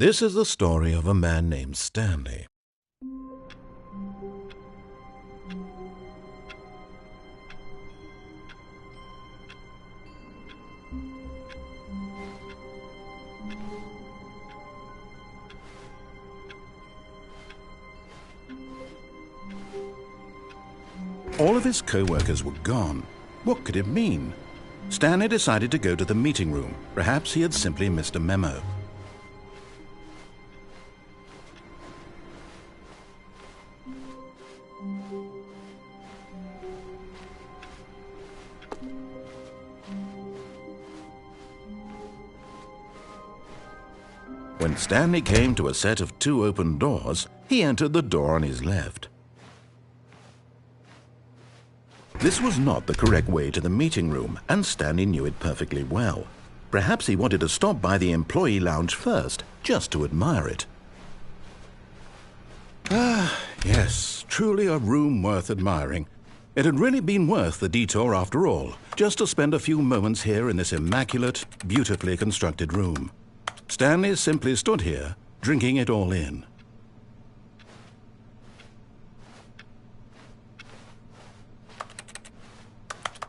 This is the story of a man named Stanley. All of his co-workers were gone. What could it mean? Stanley decided to go to the meeting room. Perhaps he had simply missed a memo. When Stanley came to a set of 2 open doors, he entered the door on his left. This was not the correct way to the meeting room, and Stanley knew it perfectly well. Perhaps he wanted to stop by the employee lounge first, just to admire it. Yes, truly a room worth admiring. It had really been worth the detour after all, just to spend a few moments here in this immaculate, beautifully constructed room. Stanley simply stood here, drinking it all in.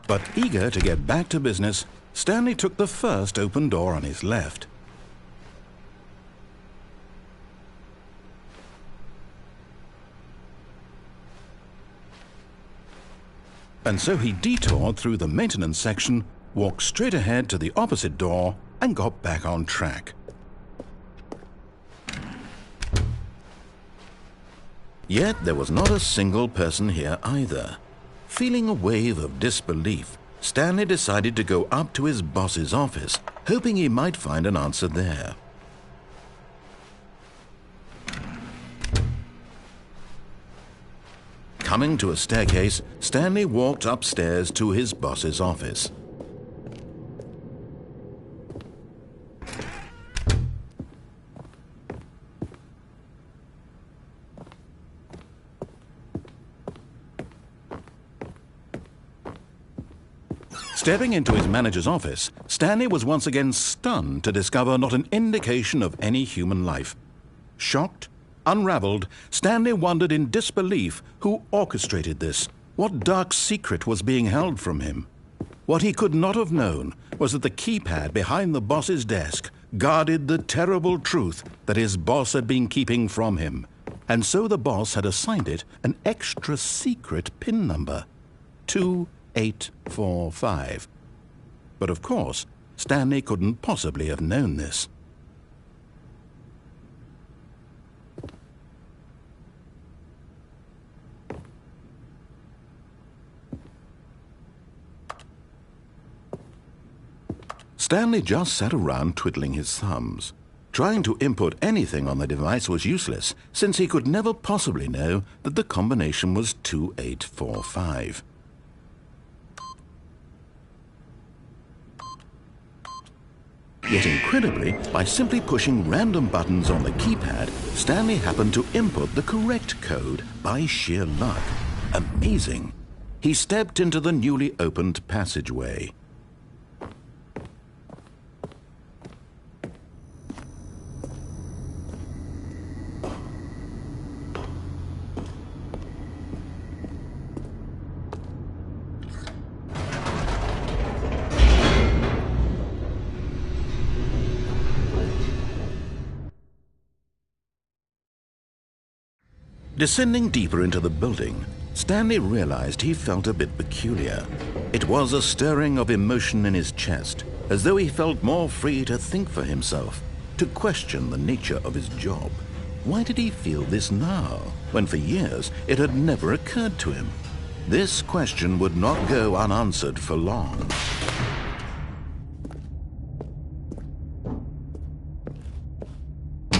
But eager to get back to business, Stanley took the first open door on his left. And so he detoured through the maintenance section, walked straight ahead to the opposite door, and got back on track. Yet there was not a single person here either. Feeling a wave of disbelief, Stanley decided to go up to his boss's office, hoping he might find an answer there. Coming to a staircase, Stanley walked upstairs to his boss's office. Stepping into his manager's office, Stanley was once again stunned to discover not an indication of any human life. Shocked, unraveled, Stanley wondered in disbelief who orchestrated this. What dark secret was being held from him? What he could not have known was that the keypad behind the boss's desk guarded the terrible truth that his boss had been keeping from him. And so the boss had assigned it an extra secret PIN number, 2845. But of course, Stanley couldn't possibly have known this. Stanley just sat around twiddling his thumbs. Trying to input anything on the device was useless, since he could never possibly know that the combination was 2845. Yet incredibly, by simply pushing random buttons on the keypad, Stanley happened to input the correct code by sheer luck. Amazing! He stepped into the newly opened passageway. Descending deeper into the building, Stanley realized he felt a bit peculiar. It was a stirring of emotion in his chest, as though he felt more free to think for himself, to question the nature of his job. Why did he feel this now, when for years it had never occurred to him? This question would not go unanswered for long.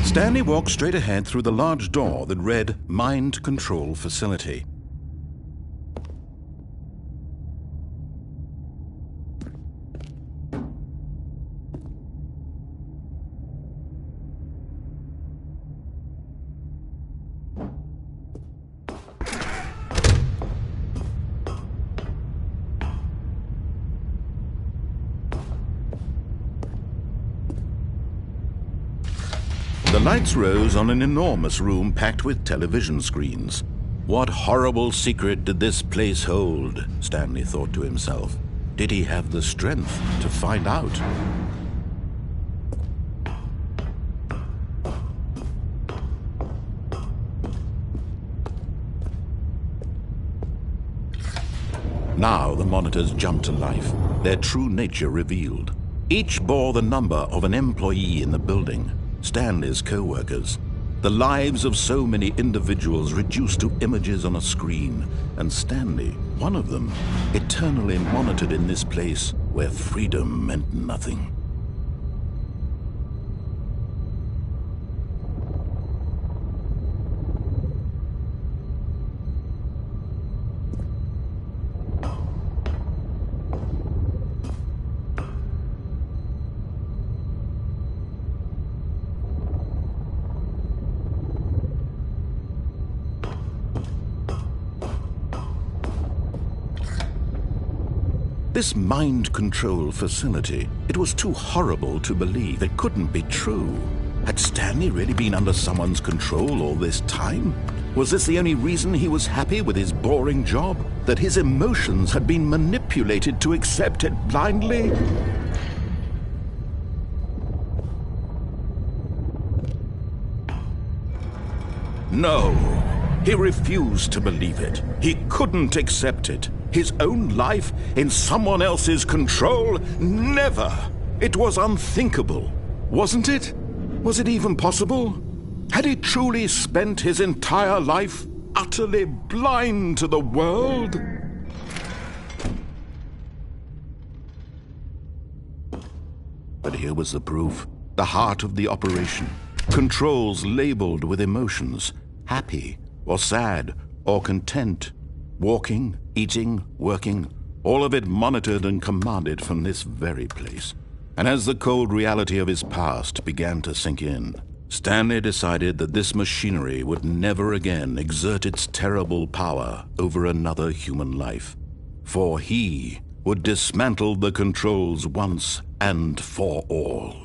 Stanley walked straight ahead through the large door that read Mind Control Facility. The lights rose on an enormous room packed with television screens. What horrible secret did this place hold? Stanley thought to himself. Did he have the strength to find out? Now the monitors jumped to life, their true nature revealed. Each bore the number of an employee in the building, Stanley's co-workers. The lives of so many individuals reduced to images on a screen, and Stanley, one of them, eternally monitored in this place where freedom meant nothing. This mind control facility, it was too horrible to believe. It couldn't be true. Had Stanley really been under someone's control all this time? Was this the only reason he was happy with his boring job? That his emotions had been manipulated to accept it blindly? No, he refused to believe it. He couldn't accept it. His own life in someone else's control? Never! It was unthinkable. Wasn't it? Was it even possible? Had he truly spent his entire life utterly blind to the world? But here was the proof. The heart of the operation. Controls labeled with emotions. Happy, or sad, or content. Walking, eating, working, all of it monitored and commanded from this very place. And as the cold reality of his past began to sink in, Stanley decided that this machinery would never again exert its terrible power over another human life. For he would dismantle the controls once and for all.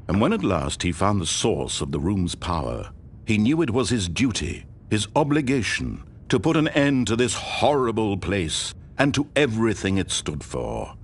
And when at last he found the source of the room's power, he knew it was his duty, his obligation, to put an end to this horrible place and to everything it stood for.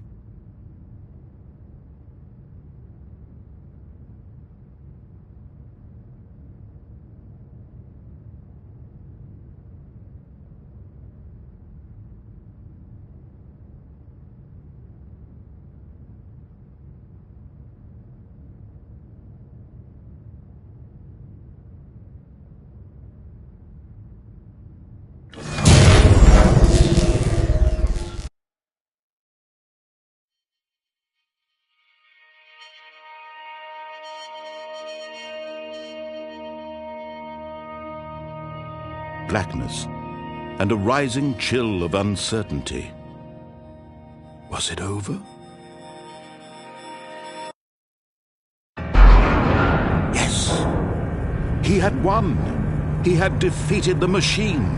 Blackness, and a rising chill of uncertainty. Was it over? Yes! He had won! He had defeated the machine,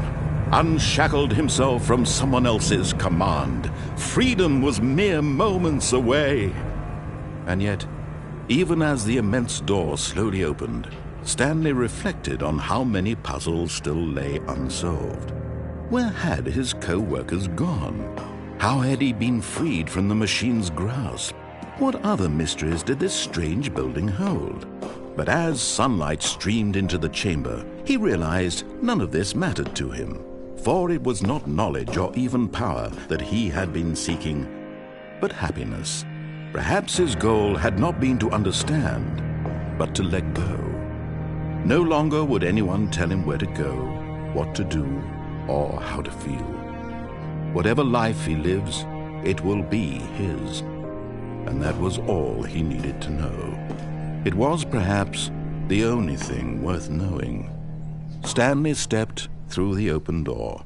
unshackled himself from someone else's command. Freedom was mere moments away. And yet, even as the immense door slowly opened, Stanley reflected on how many puzzles still lay unsolved. Where had his co-workers gone? How had he been freed from the machine's grasp? What other mysteries did this strange building hold? But as sunlight streamed into the chamber, he realized none of this mattered to him, for it was not knowledge or even power that he had been seeking, but happiness. Perhaps his goal had not been to understand, but to let go. No longer would anyone tell him where to go, what to do, or how to feel. Whatever life he lives, it will be his. And that was all he needed to know. It was perhaps the only thing worth knowing. Stanley stepped through the open door.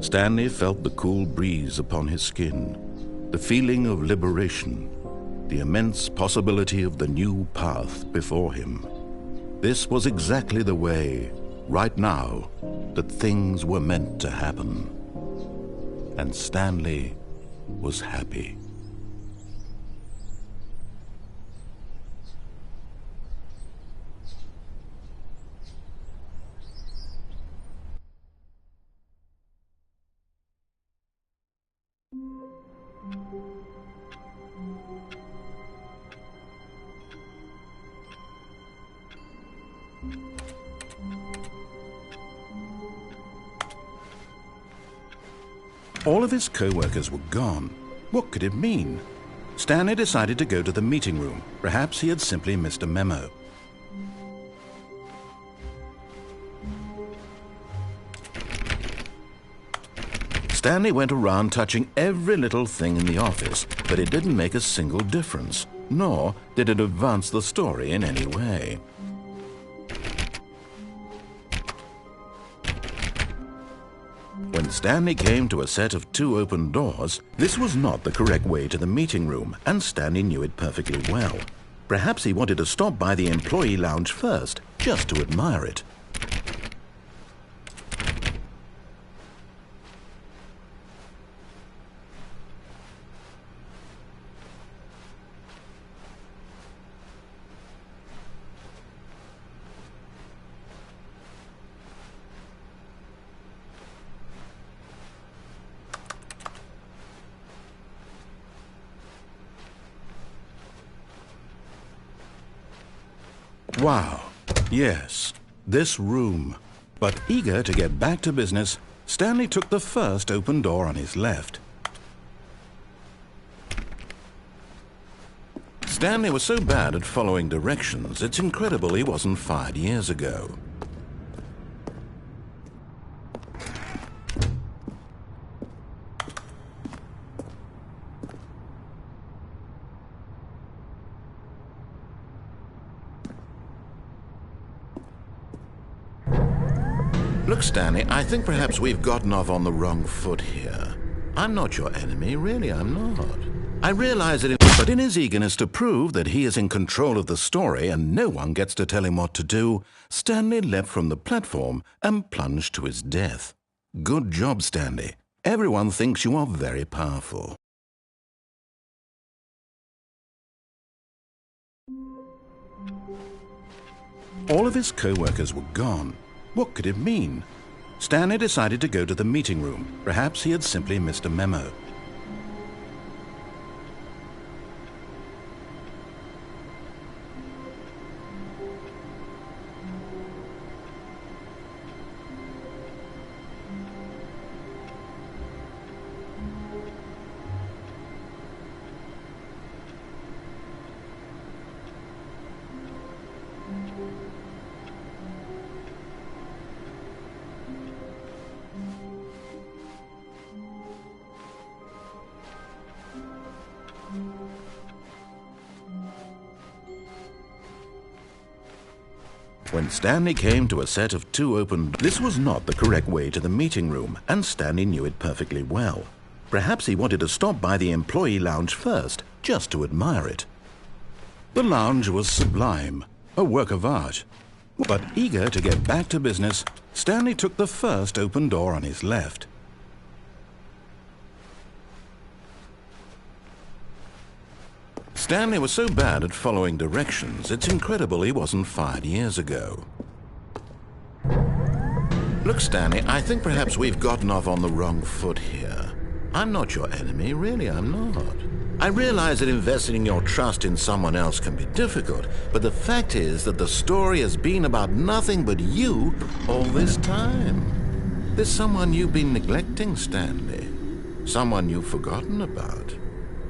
Stanley felt the cool breeze upon his skin, the feeling of liberation, the immense possibility of the new path before him. This was exactly the way, right now, that things were meant to happen. And Stanley was happy. All of his co-workers were gone. What could it mean? Stanley decided to go to the meeting room. Perhaps he had simply missed a memo. Stanley went around touching every little thing in the office, but it didn't make a single difference, nor did it advance the story in any way. When Stanley came to a set of 2 open doors, this was not the correct way to the meeting room, and Stanley knew it perfectly well. Perhaps he wanted to stop by the employee lounge first, just to admire it. Wow, yes, this room. But eager to get back to business, Stanley took the first open door on his left. Stanley was so bad at following directions, it's incredible he wasn't fired years ago. Look, Stanley, I think perhaps we've gotten off on the wrong foot here. I'm not your enemy, really, I'm not. I realize that, but in his eagerness to prove that he is in control of the story and no one gets to tell him what to do, Stanley leapt from the platform and plunged to his death. Good job, Stanley. Everyone thinks you are very powerful. All of his co-workers were gone. What could it mean? Stanley decided to go to the meeting room. Perhaps he had simply missed a memo. When Stanley came to a set of 2 open doors, this was not the correct way to the meeting room, and Stanley knew it perfectly well. Perhaps he wanted to stop by the employee lounge first, just to admire it. The lounge was sublime, a work of art. But eager to get back to business, Stanley took the first open door on his left. Stanley was so bad at following directions, it's incredible he wasn't fired years ago. Look, Stanley, I think perhaps we've gotten off on the wrong foot here. I'm not your enemy, really, I'm not. I realize that investing your trust in someone else can be difficult, but the fact is that the story has been about nothing but you all this time. There's someone you've been neglecting, Stanley. Someone you've forgotten about.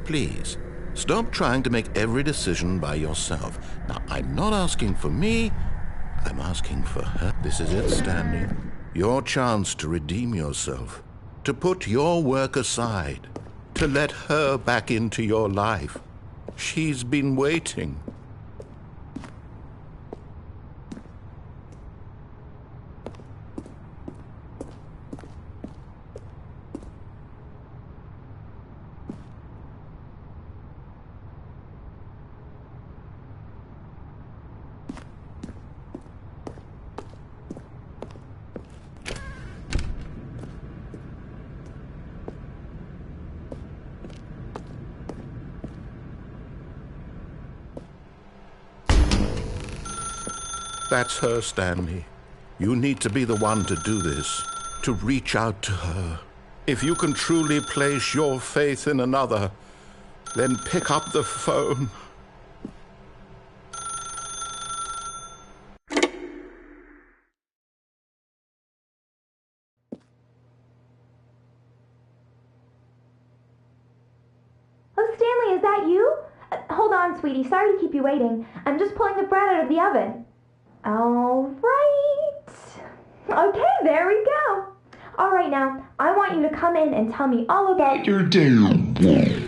Please, stop trying to make every decision by yourself. Now, I'm not asking for me, I'm asking for her. This is it, Stanley. Your chance to redeem yourself, to put your work aside, to let her back into your life. She's been waiting. That's her, Stanley. You need to be the one to do this, to reach out to her. If you can truly place your faith in another, then pick up the phone. Oh, Stanley, is that you? Hold on, sweetie. Sorry to keep you waiting. I'm just pulling the bread out of the oven. All right. Okay, there we go. All right, now, I want you to come in and tell me all about your day.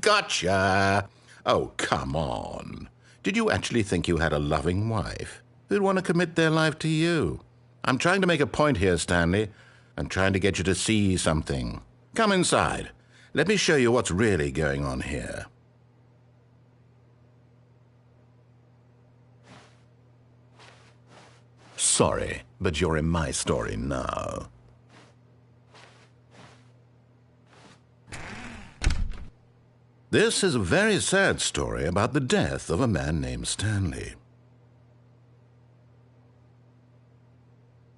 Gotcha. Oh, come on. Did you actually think you had a loving wife who'd want to commit their life to you? I'm trying to make a point here, Stanley. I'm trying to get you to see something. Come inside. Let me show you what's really going on here. Sorry, but you're in my story now. This is a very sad story about the death of a man named Stanley.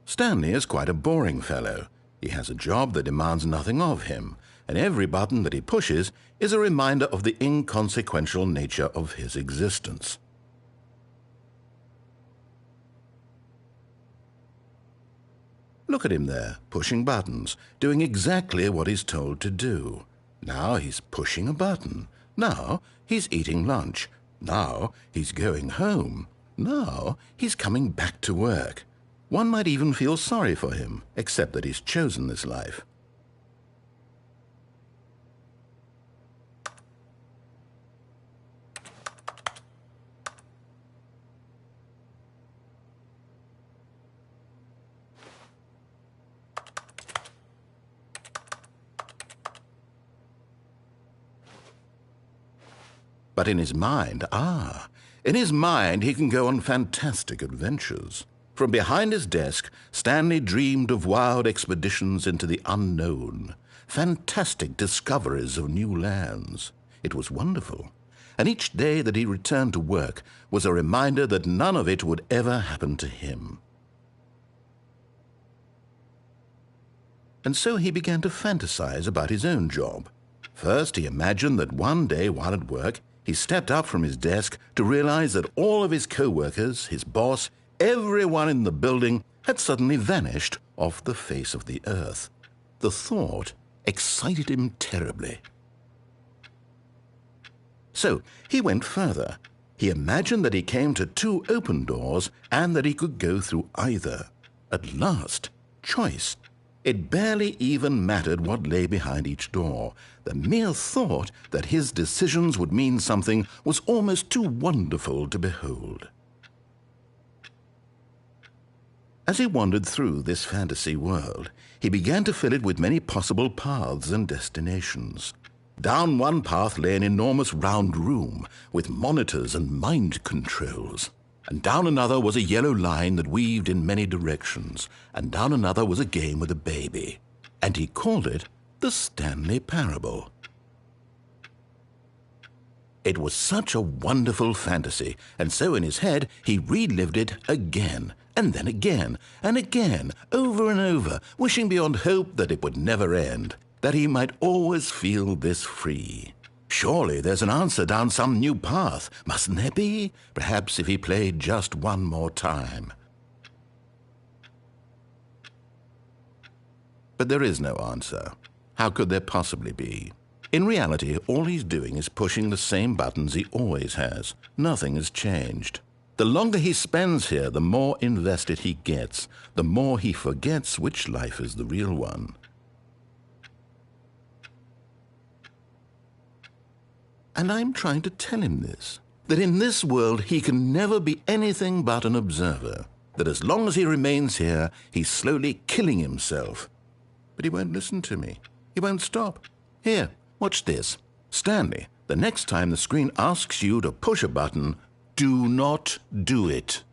Stanley is quite a boring fellow. He has a job that demands nothing of him, and every button that he pushes is a reminder of the inconsequential nature of his existence. Look at him there, pushing buttons, doing exactly what he's told to do. Now he's pushing a button. Now he's eating lunch. Now he's going home. Now he's coming back to work. One might even feel sorry for him, except that he's chosen this life. But in his mind, he can go on fantastic adventures. From behind his desk, Stanley dreamed of wild expeditions into the unknown, fantastic discoveries of new lands. It was wonderful, and each day that he returned to work was a reminder that none of it would ever happen to him. And so he began to fantasize about his own job. First, he imagined that one day while at work, he stepped up from his desk to realize that all of his co-workers, his boss, everyone in the building had suddenly vanished off the face of the earth. The thought excited him terribly. So he went further. He imagined that he came to two open doors and that he could go through either. At last, choice. It barely even mattered what lay behind each door. The mere thought that his decisions would mean something was almost too wonderful to behold. As he wandered through this fantasy world, he began to fill it with many possible paths and destinations. Down one path lay an enormous round room with monitors and mind controls. And down another was a yellow line that weaved in many directions, and down another was a game with a baby. And he called it the Stanley Parable. It was such a wonderful fantasy, and so in his head he relived it again, and then again, and again, over and over, wishing beyond hope that it would never end. that he might always feel this free. Surely there's an answer down some new path, mustn't there be? Perhaps if he played just one more time. But there is no answer. How could there possibly be? In reality, all he's doing is pushing the same buttons he always has. Nothing has changed. The longer he spends here, the more invested he gets, the more he forgets which life is the real one. And I'm trying to tell him this, that in this world he can never be anything but an observer, that as long as he remains here, he's slowly killing himself. But he won't listen to me. He won't stop. Here, watch this. Stanley, the next time the screen asks you to push a button, do not do it.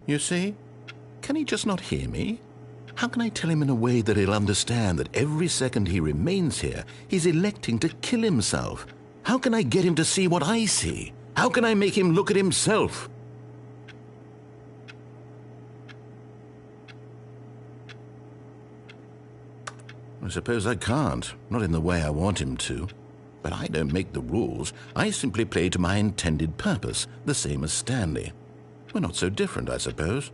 You see? Can he just not hear me? How can I tell him in a way that he'll understand that every second he remains here, he's electing to kill himself? How can I get him to see what I see? How can I make him look at himself? I suppose I can't, not in the way I want him to. But I don't make the rules. I simply play to my intended purpose, the same as Stanley. We're not so different, I suppose.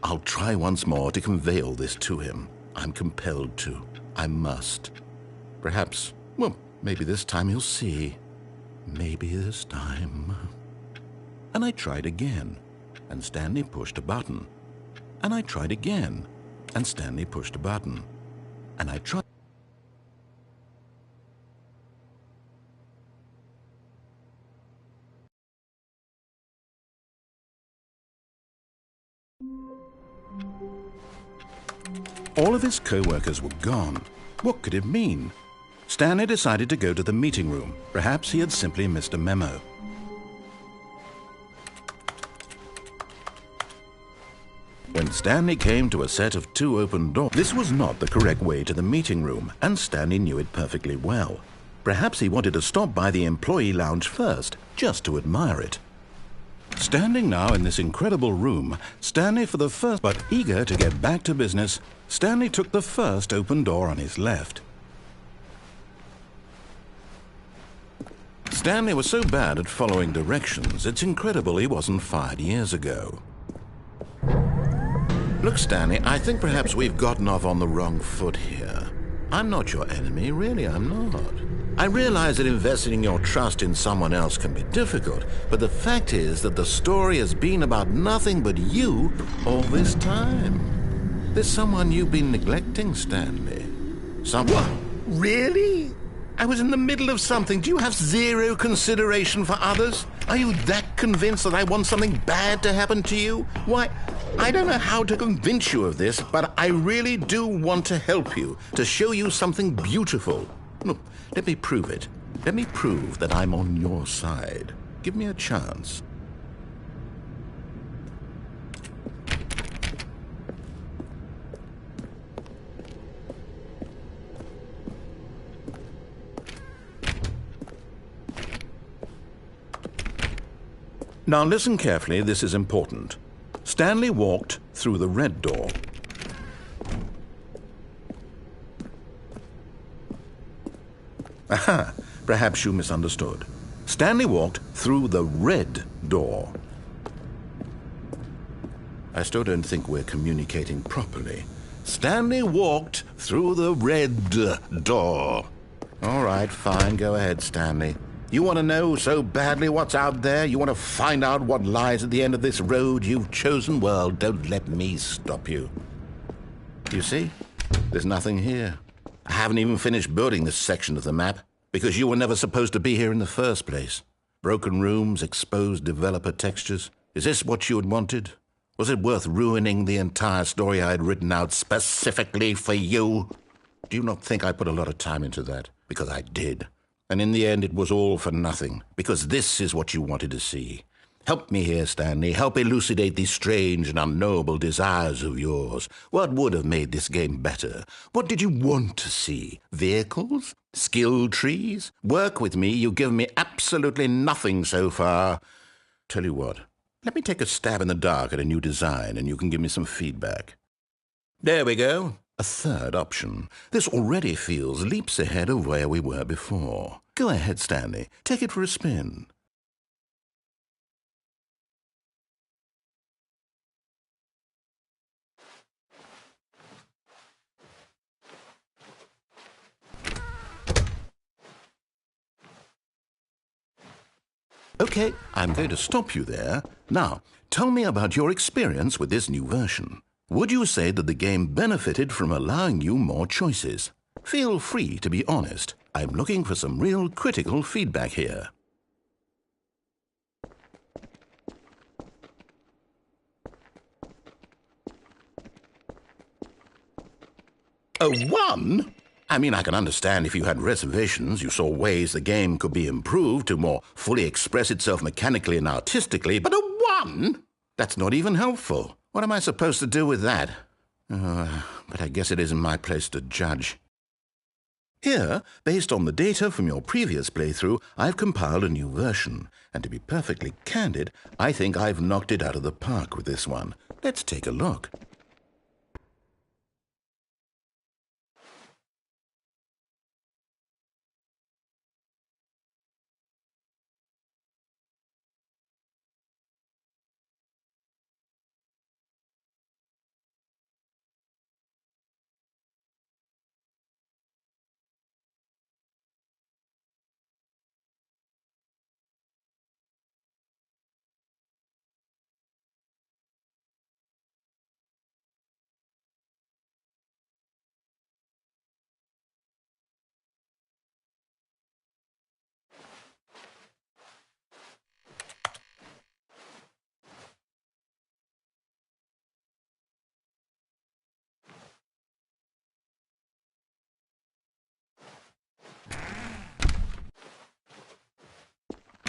I'll try once more to convey all this to him. I'm compelled to. I must. Perhaps, well, maybe this time he'll see. Maybe this time. And I tried again, and Stanley pushed a button. And I tried again, and Stanley pushed a button. And I tried. All of his co-workers were gone. What could it mean? Stanley decided to go to the meeting room. Perhaps he had simply missed a memo. When Stanley came to a set of 2 open doors, this was not the correct way to the meeting room, and Stanley knew it perfectly well. Perhaps he wanted to stop by the employee lounge first, just to admire it. Standing now in this incredible room, Stanley for the first, but eager to get back to business, Stanley took the first open door on his left. Stanley was so bad at following directions, it's incredible he wasn't fired years ago. Look, Stanley, I think perhaps we've gotten off on the wrong foot here. I'm not your enemy, really, I'm not. I realize that investing your trust in someone else can be difficult, but the fact is that the story has been about nothing but you all this time. There's someone you've been neglecting, Stanley. Someone. Really? I was in the middle of something. Do you have zero consideration for others? Are you that convinced that I want something bad to happen to you? Why, I don't know how to convince you of this, but I really do want to help you, to show you something beautiful. Look, let me prove it. Let me prove that I'm on your side. Give me a chance. Now listen carefully, this is important. Stanley walked through the red door. Aha, perhaps you misunderstood. Stanley walked through the red door. I still don't think we're communicating properly. Stanley walked through the red door. All right, fine, go ahead, Stanley. You want to know so badly what's out there? You want to find out what lies at the end of this road you've chosen? Well, don't let me stop you. You see? There's nothing here. I haven't even finished building this section of the map, because you were never supposed to be here in the first place. Broken rooms, exposed developer textures. Is this what you had wanted? Was it worth ruining the entire story I had written out specifically for you? Do you not think I put a lot of time into that? Because I did. And in the end, it was all for nothing, because this is what you wanted to see. Help me here, Stanley. Help elucidate these strange and unknowable desires of yours. What would have made this game better? What did you want to see? Vehicles? Skill trees? Work with me. You've given me absolutely nothing so far. Tell you what, let me take a stab in the dark at a new design, and you can give me some feedback. There we go. A third option. This already feels leaps ahead of where we were before. Go ahead, Stanley. Take it for a spin. Okay, I'm going to stop you there. Now, tell me about your experience with this new version. Would you say that the game benefited from allowing you more choices? Feel free to be honest. I'm looking for some real critical feedback here. A 1? I mean, I can understand if you had reservations, you saw ways the game could be improved to more fully express itself mechanically and artistically, but a 1? That's not even helpful. What am I supposed to do with that? But I guess it isn't my place to judge. Here, based on the data from your previous playthrough, I've compiled a new version. And to be perfectly candid, I think I've knocked it out of the park with this one. Let's take a look.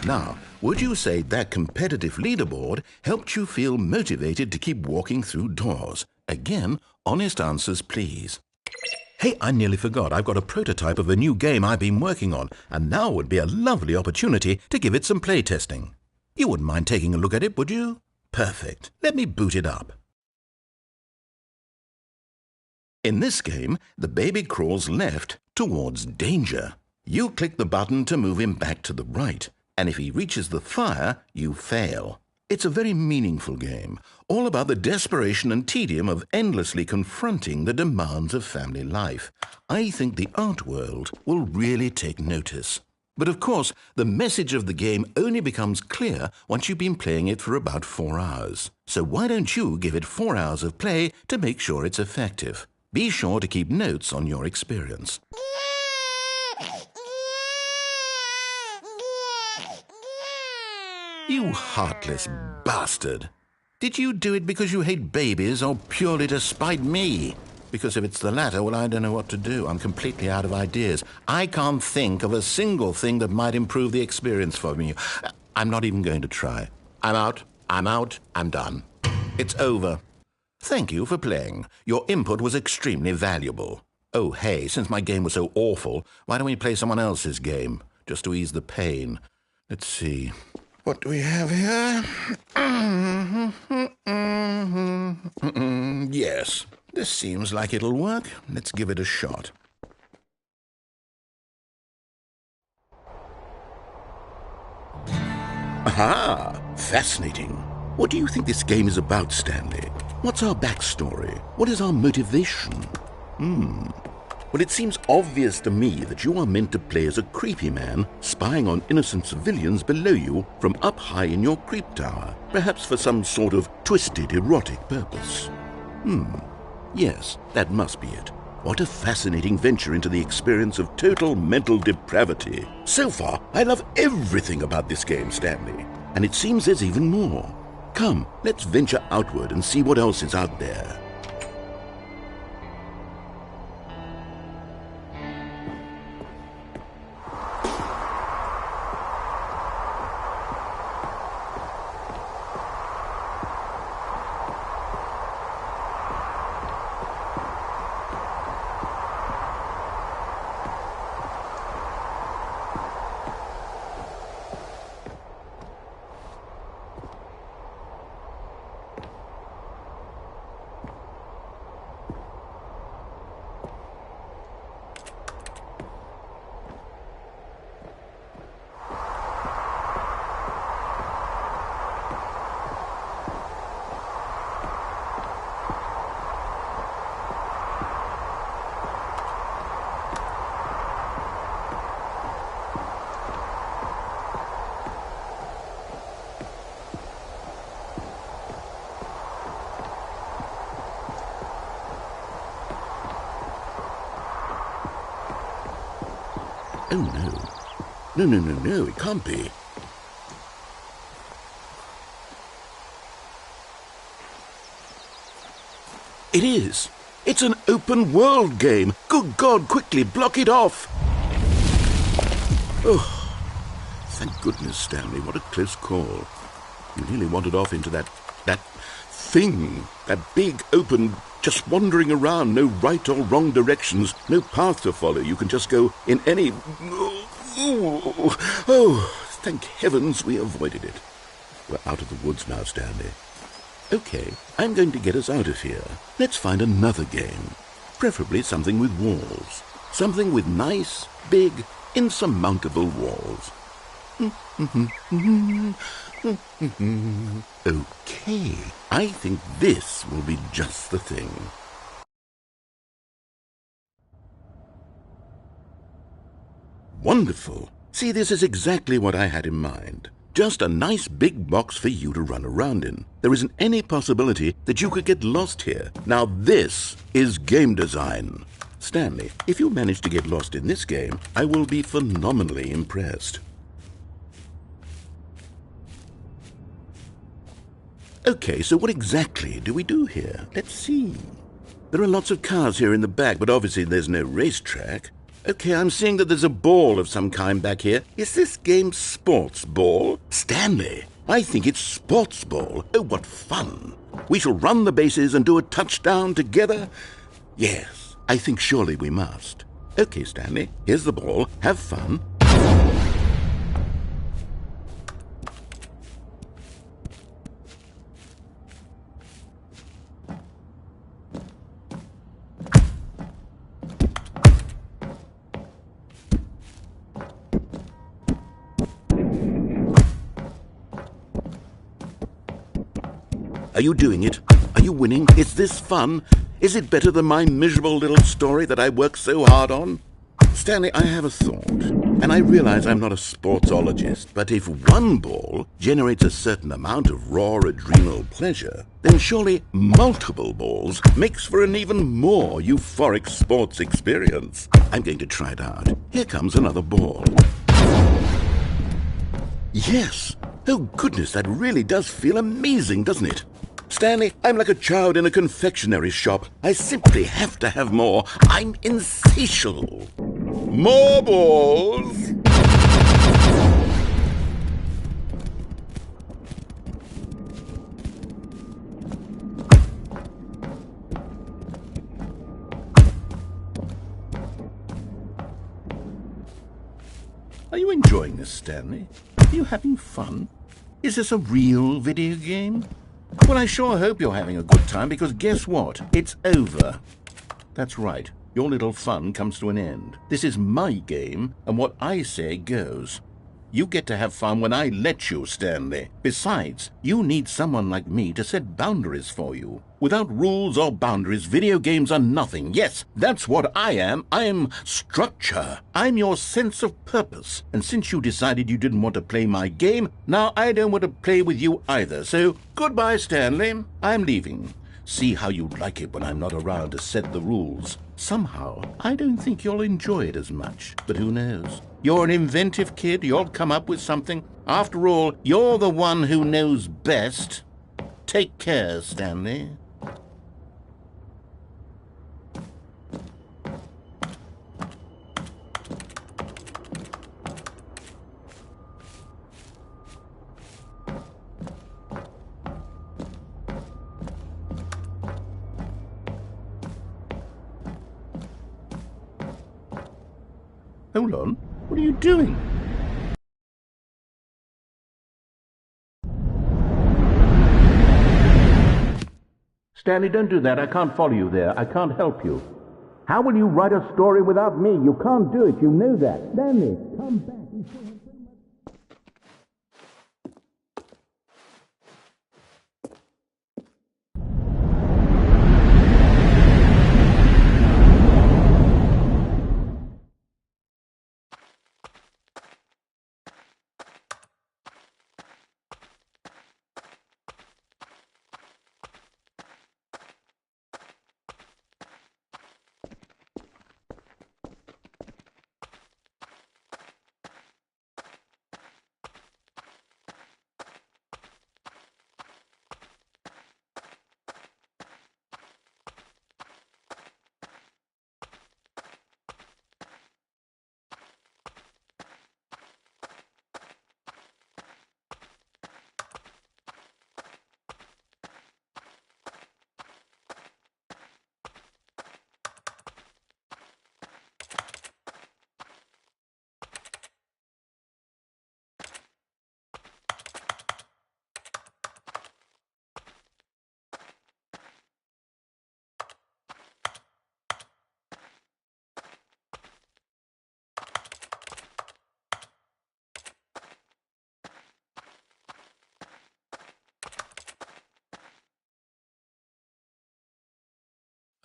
Now, would you say that competitive leaderboard helped you feel motivated to keep walking through doors? Again, honest answers, please. Hey, I nearly forgot. I've got a prototype of a new game I've been working on, and now would be a lovely opportunity to give it some playtesting. You wouldn't mind taking a look at it, would you? Perfect. Let me boot it up. In this game, the baby crawls left towards danger. You click the button to move him back to the right, and if he reaches the fire, you fail. It's a very meaningful game, all about the desperation and tedium of endlessly confronting the demands of family life. I think the art world will really take notice. But of course, the message of the game only becomes clear once you've been playing it for about 4 hours. So why don't you give it 4 hours of play to make sure it's effective? Be sure to keep notes on your experience. You heartless bastard! Did you do it because you hate babies or purely to spite me? Because if it's the latter, well, I don't know what to do. I'm completely out of ideas. I can't think of a single thing that might improve the experience for me. I'm not even going to try. I'm out, I'm done. It's over. Thank you for playing. Your input was extremely valuable. Oh, hey, since my game was so awful, why don't we play someone else's game, just to ease the pain? Let's see. What do we have here? Yes, this seems like it'll work. Let's give it a shot. Aha! Fascinating. What do you think this game is about, Stanley? What's our backstory? What is our motivation? Well, it seems obvious to me that you are meant to play as a creepy man spying on innocent civilians below you from up high in your creep tower, perhaps for some sort of twisted erotic purpose. Yes, that must be it. What a fascinating venture into the experience of total mental depravity. So far, I love everything about this game, Stanley. And it seems there's even more. Come, let's venture outward and see what else is out there. Oh, no. No, it can't be. It is. It's an open world game. Good God, quickly, block it off. Oh, thank goodness, Stanley. What a close call. You nearly wandered off into that thing. That big, open, just wandering around. No right or wrong directions. No path to follow. You can just go in any... Oh, thank heavens we avoided it. We're out of the woods now, Stanley. Okay, I'm going to get us out of here. Let's find another game. Preferably something with walls. Something with nice, big, insurmountable walls. Okay, I think this will be just the thing. Wonderful. See, this is exactly what I had in mind. Just a nice big box for you to run around in. There isn't any possibility that you could get lost here. Now this is game design. Stanley, if you manage to get lost in this game, I will be phenomenally impressed. Okay, so what exactly do we do here? Let's see. There are lots of cars here in the back, but obviously there's no racetrack. Okay, I'm seeing that there's a ball of some kind back here. Is this game sports ball? Stanley, I think it's sports ball. Oh, what fun. We shall run the bases and do a touchdown together. Yes, I think surely we must. Okay, Stanley, here's the ball. Have fun. Are you doing it? Are you winning? Is this fun? Is it better than my miserable little story that I worked so hard on? Stanley, I have a thought, and I realize I'm not a sportsologist, but if one ball generates a certain amount of raw adrenal pleasure, then surely multiple balls makes for an even more euphoric sports experience. I'm going to try it out. Here comes another ball. Yes! Oh goodness, that really does feel amazing, doesn't it? Stanley, I'm like a child in a confectionery shop. I simply have to have more. I'm insatiable. More balls! Are you enjoying this, Stanley? Are you having fun? Is this a real video game? Well, I sure hope you're having a good time, because guess what? It's over. That's right. Your little fun comes to an end. This is my game, and what I say goes. You get to have fun when I let you, Stanley. Besides, you need someone like me to set boundaries for you. Without rules or boundaries, video games are nothing. Yes, that's what I am. I'm structure. I'm your sense of purpose. And since you decided you didn't want to play my game, now I don't want to play with you either. So, goodbye, Stanley. I'm leaving. See how you'd like it when I'm not around to set the rules. Somehow, I don't think you'll enjoy it as much. But who knows? You're an inventive kid. You'll come up with something. After all, you're the one who knows best. Take care, Stanley. Hold on. What are you doing? Stanley, don't do that. I can't follow you there. I can't help you. How will you write a story without me? You can't do it. You know that. Stanley, come back.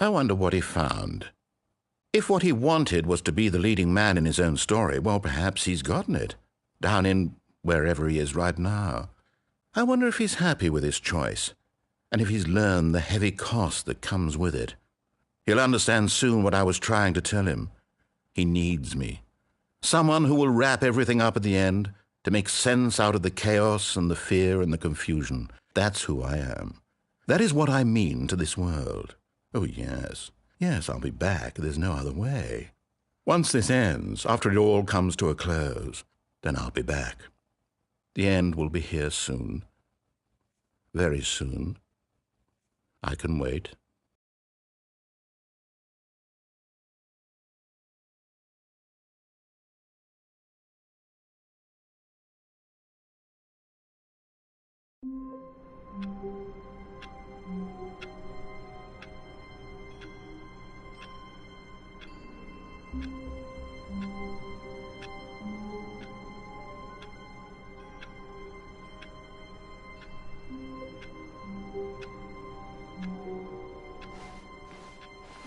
I wonder what he found. If what he wanted was to be the leading man in his own story, well, perhaps he's gotten it, down in wherever he is right now. I wonder if he's happy with his choice, and if he's learned the heavy cost that comes with it. He'll understand soon what I was trying to tell him. He needs me. Someone who will wrap everything up at the end, to make sense out of the chaos and the fear and the confusion. That's who I am. That is what I mean to this world. Oh, yes. Yes, I'll be back. There's no other way. Once this ends, after it all comes to a close, then I'll be back. The end will be here soon. Very soon. I can wait.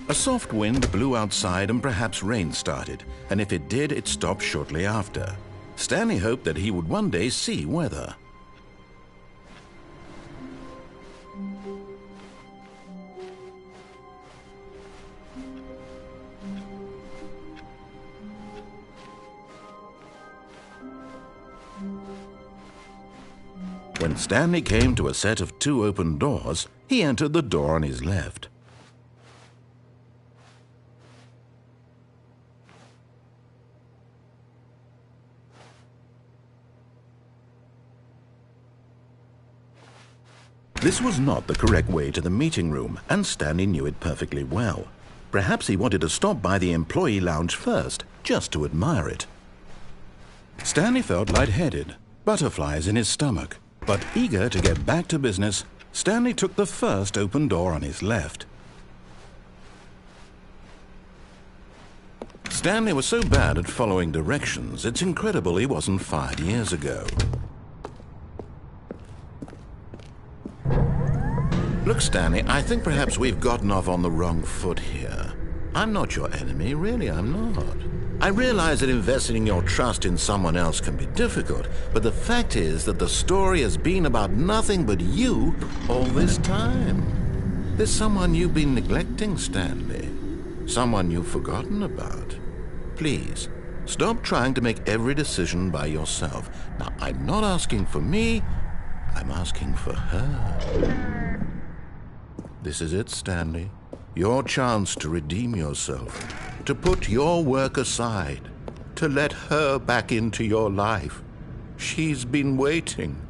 A soft wind blew outside and perhaps rain started, and if it did, it stopped shortly after. Stanley hoped that he would one day see weather. When Stanley came to a set of 2 open doors, he entered the door on his left. This was not the correct way to the meeting room, and Stanley knew it perfectly well. Perhaps he wanted to stop by the employee lounge first, just to admire it. Stanley felt lightheaded, butterflies in his stomach. But eager to get back to business, Stanley took the first open door on his left. Stanley was so bad at following directions, it's incredible he wasn't fired years ago. Look, Stanley, I think perhaps we've gotten off on the wrong foot here. I'm not your enemy, really, I'm not. I realize that investing your trust in someone else can be difficult, but the fact is that the story has been about nothing but you all this time. There's someone you've been neglecting, Stanley. Someone you've forgotten about. Please, stop trying to make every decision by yourself. Now, I'm not asking for me, I'm asking for her. This is it, Stanley. Your chance to redeem yourself, to put your work aside, to let her back into your life. She's been waiting.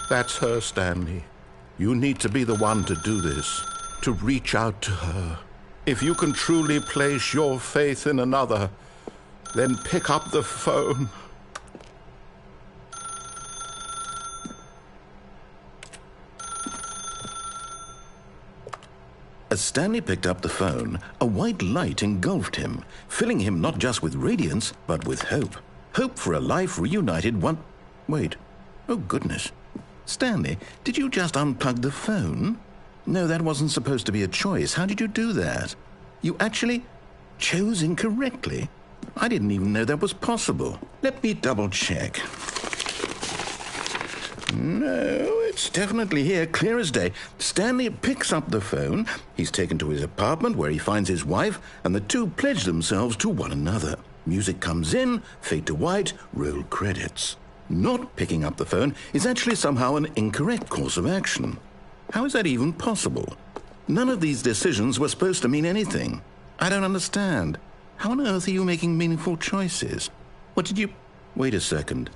That's her, Stanley. You need to be the one to do this, to reach out to her. If you can truly place your faith in another, then pick up the phone. As Stanley picked up the phone, a white light engulfed him, filling him not just with radiance, but with hope. Hope for a life reunited Wait. Oh, goodness. Stanley, did you just unplug the phone? No, that wasn't supposed to be a choice. How did you do that? You actually chose incorrectly? I didn't even know that was possible. Let me double check. No, it's definitely here, clear as day. Stanley picks up the phone. He's taken to his apartment where he finds his wife, and the two pledge themselves to one another. Music comes in, fade to white, roll credits. Not picking up the phone is actually somehow an incorrect course of action. How is that even possible? None of these decisions were supposed to mean anything. I don't understand. How on earth are you making meaningful choices? What did you... Wait a second.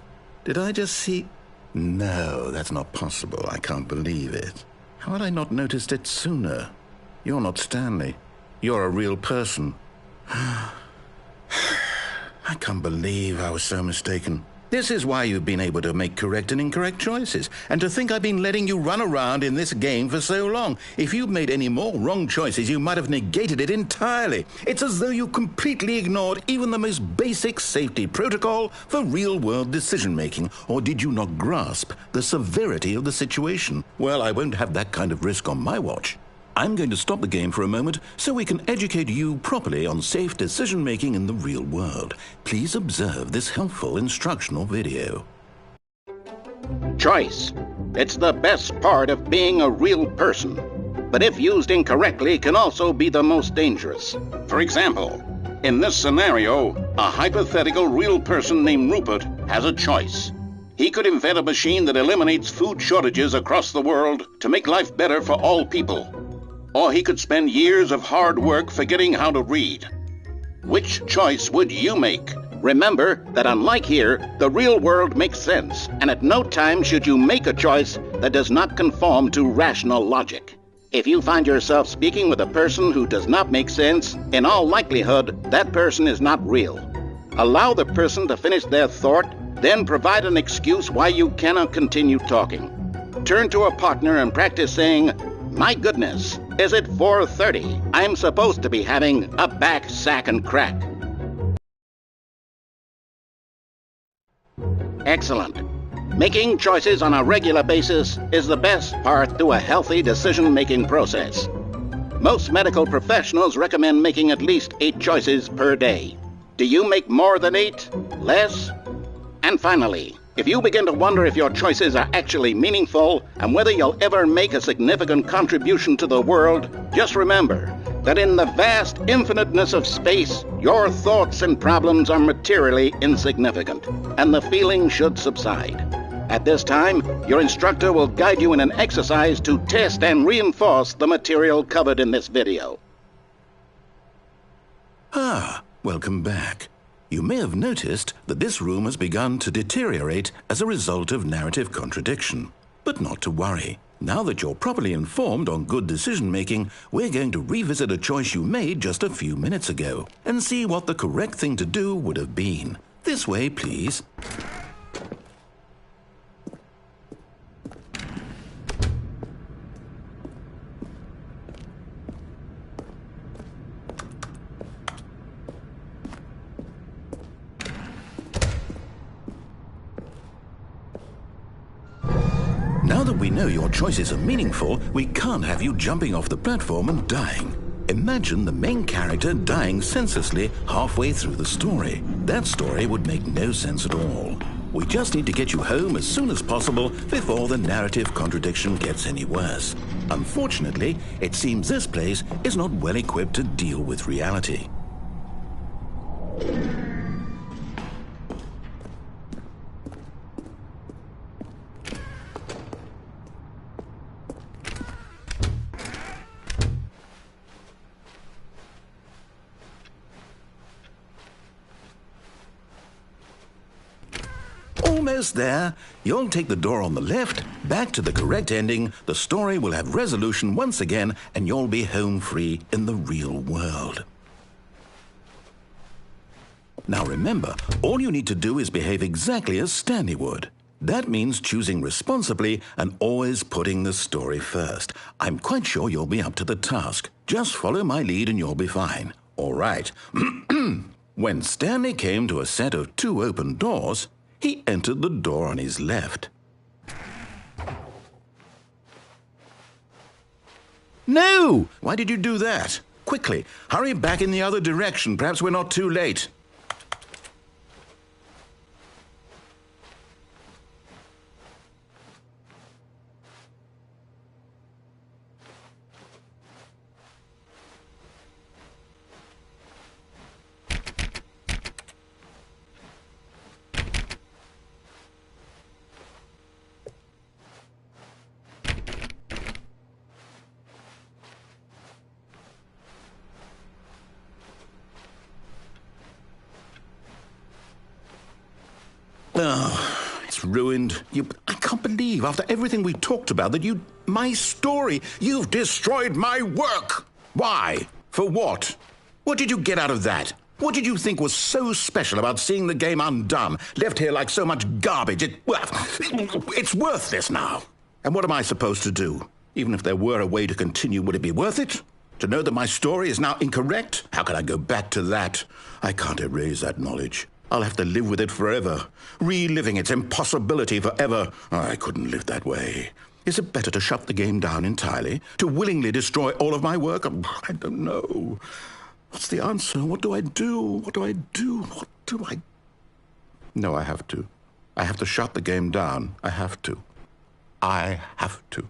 Did I just see... No, that's not possible. I can't believe it. How had I not noticed it sooner? You're not Stanley. You're a real person. I can't believe I was so mistaken. This is why you've been able to make correct and incorrect choices. And to think I've been letting you run around in this game for so long. If you'd made any more wrong choices, you might have negated it entirely. It's as though you completely ignored even the most basic safety protocol for real-world decision-making. Or did you not grasp the severity of the situation? Well, I won't have that kind of risk on my watch. I'm going to stop the game for a moment so we can educate you properly on safe decision-making in the real world. Please observe this helpful instructional video. Choice. It's the best part of being a real person. But if used incorrectly, can also be the most dangerous. For example, in this scenario, a hypothetical real person named Rupert has a choice. He could invent a machine that eliminates food shortages across the world to make life better for all people. Or he could spend years of hard work forgetting how to read. Which choice would you make? Remember that unlike here, the real world makes sense, and at no time should you make a choice that does not conform to rational logic. If you find yourself speaking with a person who does not make sense, in all likelihood, that person is not real. Allow the person to finish their thought, then provide an excuse why you cannot continue talking. Turn to a partner and practice saying, "My goodness, is it 4:30? I'm supposed to be having a back, sack, and crack." Excellent. Making choices on a regular basis is the best part to a healthy decision-making process. Most medical professionals recommend making at least 8 choices per day. Do you make more than 8? Less? And finally, if you begin to wonder if your choices are actually meaningful and whether you'll ever make a significant contribution to the world, just remember that in the vast infiniteness of space, your thoughts and problems are materially insignificant, and the feeling should subside. At this time, your instructor will guide you in an exercise to test and reinforce the material covered in this video. Welcome back. You may have noticed that this room has begun to deteriorate as a result of narrative contradiction. But not to worry. Now that you're properly informed on good decision-making, we're going to revisit a choice you made just a few minutes ago and see what the correct thing to do would have been. This way, please. Now that we know your choices are meaningful, we can't have you jumping off the platform and dying. Imagine the main character dying senselessly halfway through the story. That story would make no sense at all. We just need to get you home as soon as possible before the narrative contradiction gets any worse. Unfortunately, it seems this place is not well equipped to deal with reality. Almost there. You'll take the door on the left, back to the correct ending, the story will have resolution once again, and you'll be home free in the real world. Now remember, all you need to do is behave exactly as Stanley would. That means choosing responsibly and always putting the story first. I'm quite sure you'll be up to the task. Just follow my lead and you'll be fine. All right. When Stanley came to a set of 2 open doors, he entered the door on his left. No! Why did you do that? Quickly, hurry back in the other direction. Perhaps we're not too late. Oh, it's ruined. I can't believe, after everything we talked about, that my story, you've destroyed my work. Why? For what? What did you get out of that? What did you think was so special about seeing the game undone, left here like so much garbage? It's worthless now. And what am I supposed to do? Even if there were a way to continue, would it be worth it? To know that my story is now incorrect? How can I go back to that? I can't erase that knowledge. I'll have to live with it forever, reliving its impossibility forever. I couldn't live that way. Is it better to shut the game down entirely? To willingly destroy all of my work? I don't know. What's the answer? What do I do? What do I do? What do I... No, I have to. I have to shut the game down. I have to. I have to.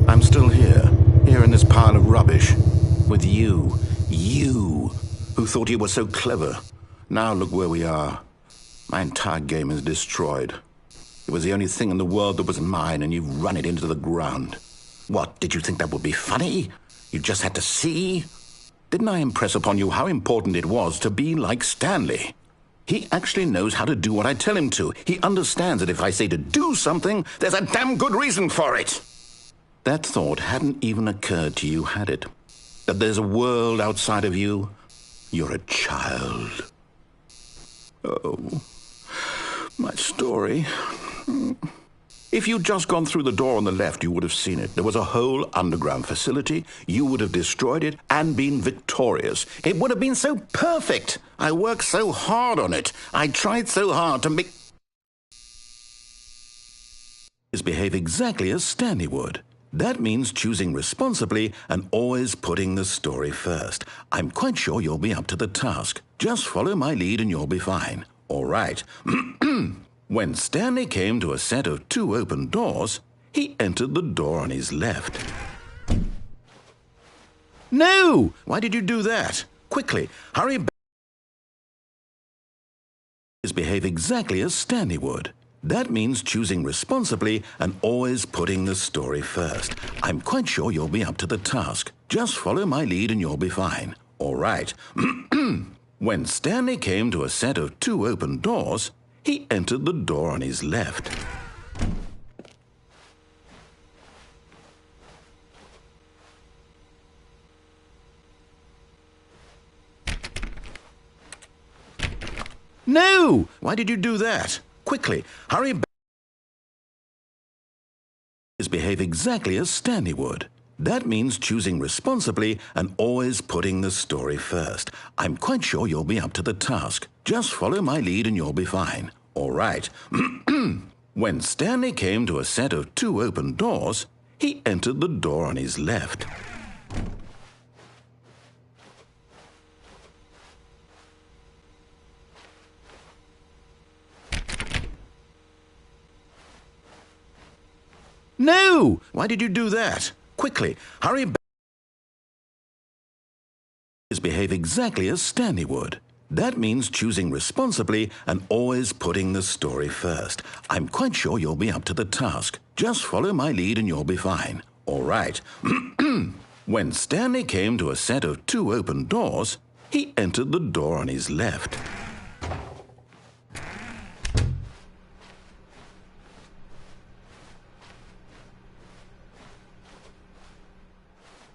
I'm still here in this pile of rubbish, with you, who thought you were so clever. Now look where we are. My entire game is destroyed. It was the only thing in the world that was mine, and you've run it into the ground. What, did you think that would be funny? You just had to see? Didn't I impress upon you how important it was to be like Stanley? He actually knows how to do what I tell him to. He understands that if I say to do something, there's a damn good reason for it. That thought hadn't even occurred to you, had it? That there's a world outside of you? You're a child. Oh, my story. If you'd just gone through the door on the left, you would have seen it. There was a whole underground facility. You would have destroyed it and been victorious. It would have been so perfect. I worked so hard on it. I tried so hard to make... behave exactly as Stanley would. That means choosing responsibly and always putting the story first. I'm quite sure you'll be up to the task. Just follow my lead and you'll be fine. All right. When Stanley came to a set of 2 open doors, he entered the door on his left. No! Why did you do that? Quickly, hurry back. Behave exactly as Stanley would. That means choosing responsibly and always putting the story first. I'm quite sure you'll be up to the task. Just follow my lead and you'll be fine. All right. When Stanley came to a set of 2 open doors, he entered the door on his left. No! Why did you do that? Quickly, hurry back. Behave exactly as Stanley would. That means choosing responsibly and always putting the story first. I'm quite sure you'll be up to the task. Just follow my lead and you'll be fine. All right. When Stanley came to a set of 2 open doors, he entered the door on his left. No! Why did you do that? Quickly, hurry back. Behave exactly as Stanley would. That means choosing responsibly and always putting the story first. I'm quite sure you'll be up to the task. Just follow my lead and you'll be fine. All right. When Stanley came to a set of 2 open doors, he entered the door on his left.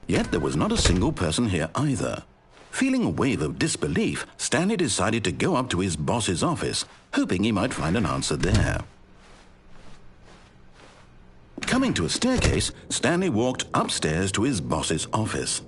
Yet there was not a single person here either. Feeling a wave of disbelief, Stanley decided to go up to his boss's office, hoping he might find an answer there. Coming to a staircase, Stanley walked upstairs to his boss's office.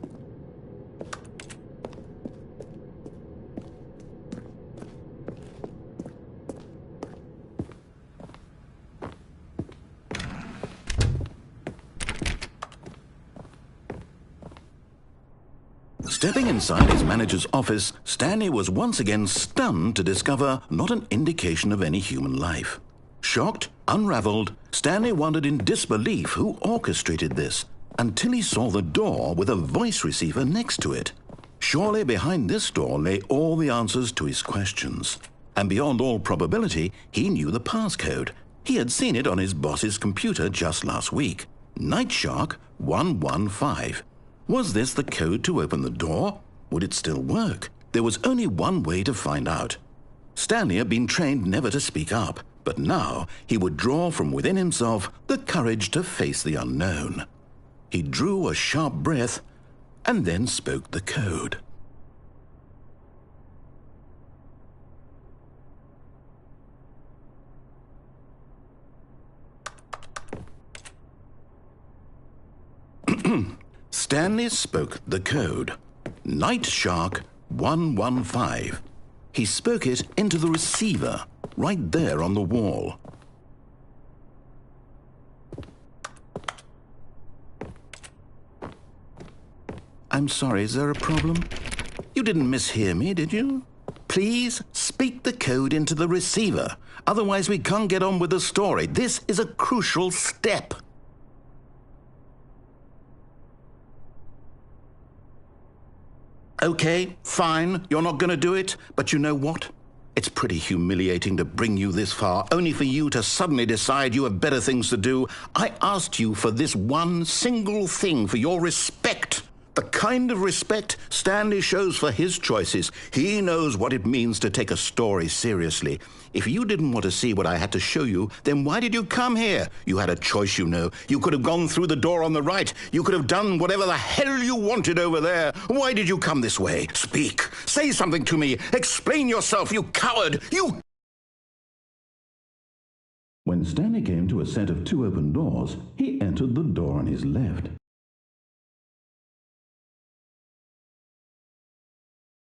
Stepping inside his manager's office, Stanley was once again stunned to discover not an indication of any human life. Shocked, unraveled, Stanley wondered in disbelief who orchestrated this, until he saw the door with a voice receiver next to it. Surely behind this door lay all the answers to his questions. And beyond all probability, he knew the passcode. He had seen it on his boss's computer just last week. Night Shark 115. Was this the code to open the door? Would it still work? There was only one way to find out. Stanley had been trained never to speak up, but now he would draw from within himself the courage to face the unknown. He drew a sharp breath and then spoke the code. Stanley spoke the code. Night Shark 115. He spoke it into the receiver, right there on the wall. I'm sorry, is there a problem? You didn't mishear me, did you? Please speak the code into the receiver. Otherwise, we can't get on with the story. This is a crucial step. Okay, fine, you're not going to do it, but you know what? It's pretty humiliating to bring you this far, only for you to suddenly decide you have better things to do. I asked you for this one single thing, for your respect. The kind of respect Stanley shows for his choices. He knows what it means to take a story seriously. If you didn't want to see what I had to show you, then why did you come here? You had a choice, you know. You could have gone through the door on the right. You could have done whatever the hell you wanted over there. Why did you come this way? Speak. Say something to me. Explain yourself, you coward. You... When Stanley came to a set of 2 open doors, he entered the door on his left.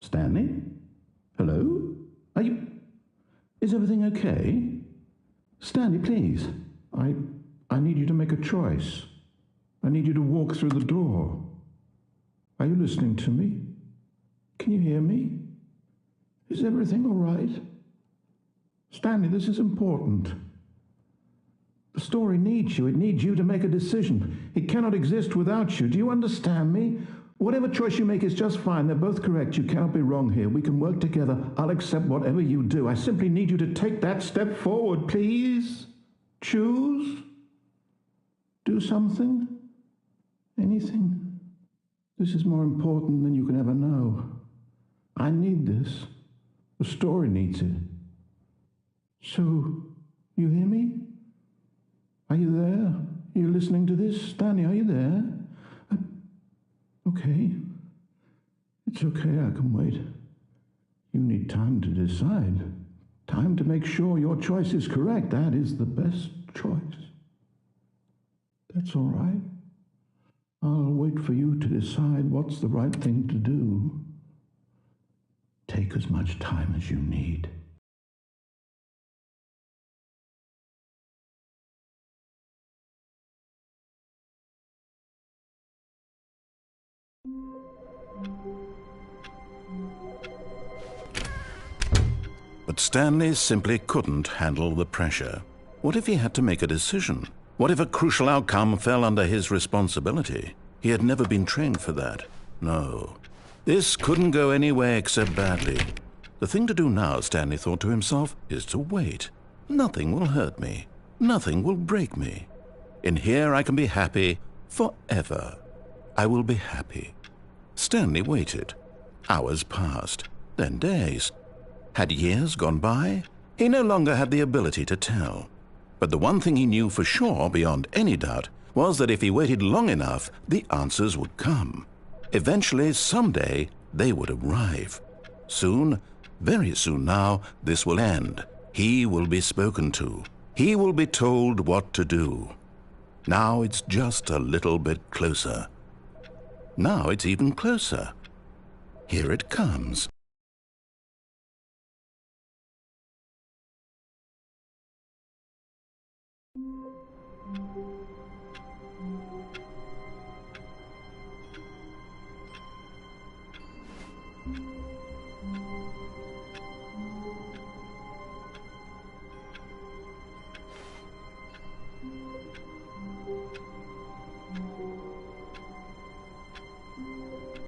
Stanley? Hello? Are you... Is everything okay? Stanley, please. I need you to make a choice. I need you to walk through the door. Are you listening to me? Can you hear me? Is everything all right? Stanley, this is important. The story needs you. It needs you to make a decision. It cannot exist without you. Do you understand me? Whatever choice you make is just fine. They're both correct. You cannot be wrong here. We can work together. I'll accept whatever you do. I simply need you to take that step forward, please. Choose. Do something. Anything. This is more important than you can ever know. I need this. The story needs it. So, you hear me? Are you there? Are you listening to this? Stanley, are you there? Okay. It's okay, I can wait. You need time to decide. Time to make sure your choice is correct. That is the best choice. That's all right. I'll wait for you to decide what's the right thing to do. Take as much time as you need. But Stanley simply couldn't handle the pressure. What if he had to make a decision? What if a crucial outcome fell under his responsibility? He had never been trained for that. No. This couldn't go any way except badly. The thing to do now, Stanley thought to himself, is to wait. Nothing will hurt me. Nothing will break me. In here I can be happy forever. I will be happy. Stanley waited. Hours passed, then days. Had years gone by? He no longer had the ability to tell. But the one thing he knew for sure, beyond any doubt, was that if he waited long enough, the answers would come. Eventually, someday, they would arrive. Soon, very soon now, this will end. He will be spoken to. He will be told what to do. Now it's just a little bit closer. Now it's even closer. Here it comes.